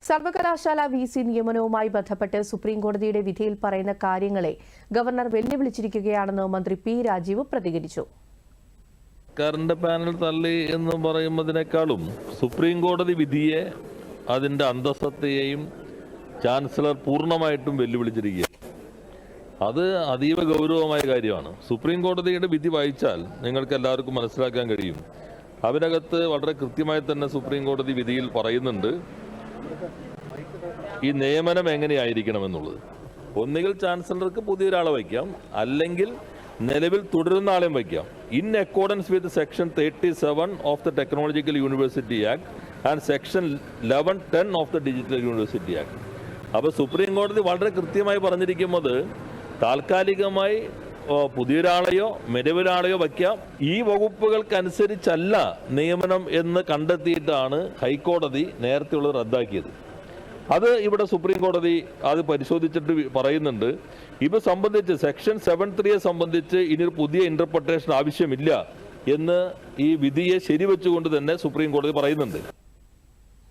സർവകലാശാല VC നിയമനവുമായി ബന്ധപ്പെട്ട് സുപ്രീംകോടതിയുടെ വിധിയിൽ പറയുന്ന കാര്യങ്ങളെ ഗവർണർ വെല്ലുവിളിച്ചിരിക്കുകയാണെന്ന് മന്ത്രി P. രാജീവ് പ്രതികരിച്ചു. സർക്കാരിന്റെ പാനൽ തള്ളി എന്ന് പറയുന്നതിനേക്കാളും സുപ്രീംകോടതി വിധിയെ അതിന്റെ അന്തസ്സത്തെയും ചാൻസലർ പൂർണ്ണമായിട്ടും വെല്ലുവിളിച്ചിരിക്കുകയാണ്. അത് അതീവ ഗൗരവമായ കാര്യമാണ്. സുപ്രീംകോടതിയുടെ വിധി വായിച്ചാൽ നിങ്ങൾക്ക് എല്ലാവർക്കും മനസ്സിലാക്കാൻ കഴിയും. അതിനകത്ത് വളരെ കൃത്യമായി തന്നെ സുപ്രീംകോടതി വിധിയിൽ പറയുന്നുണ്ട് ഈ നിയമനം എങ്ങനെയായിരിക്കണമെന്നുള്ളത്. ഒന്നുകിൽ ചാൻസലർക്ക് പുതിയൊരാളെ വയ്ക്കാം, അല്ലെങ്കിൽ നിലവിൽ തുടരുന്ന ആളെയും വയ്ക്കാം. In accordance with section 37 of the technological university act and section 1110 of the digital university act. അപ്പോൾ സുപ്രീം കോടതി വളരെ കൃത്യമായി പറഞ്ഞിരിക്കുന്നത് താൽക്കാലികമായി പുതിയൊരാളെയോ നിലവിലൊരാളെയോ വയ്ക്കാം. ഈ വകുപ്പുകൾക്കനുസരിച്ചല്ല നിയമനം എന്ന് കണ്ടെത്തിയിട്ടാണ് ഹൈക്കോടതി നേരത്തെയുള്ളത് റദ്ദാക്കിയത്. അത് ഇവിടെ സുപ്രീം കോടതി അത് പരിശോധിച്ചിട്ട് പറയുന്നുണ്ട് ഇത് സംബന്ധിച്ച് സെക്ഷൻ 73 സംബന്ധിച്ച് ഇനിയൊരു പുതിയ ഇന്റർപ്രിട്ടേഷൻ ആവശ്യമില്ല എന്ന് ഈ വിധിയെ ശരിവെച്ചുകൊണ്ട് തന്നെ സുപ്രീം കോടതി പറയുന്നുണ്ട്.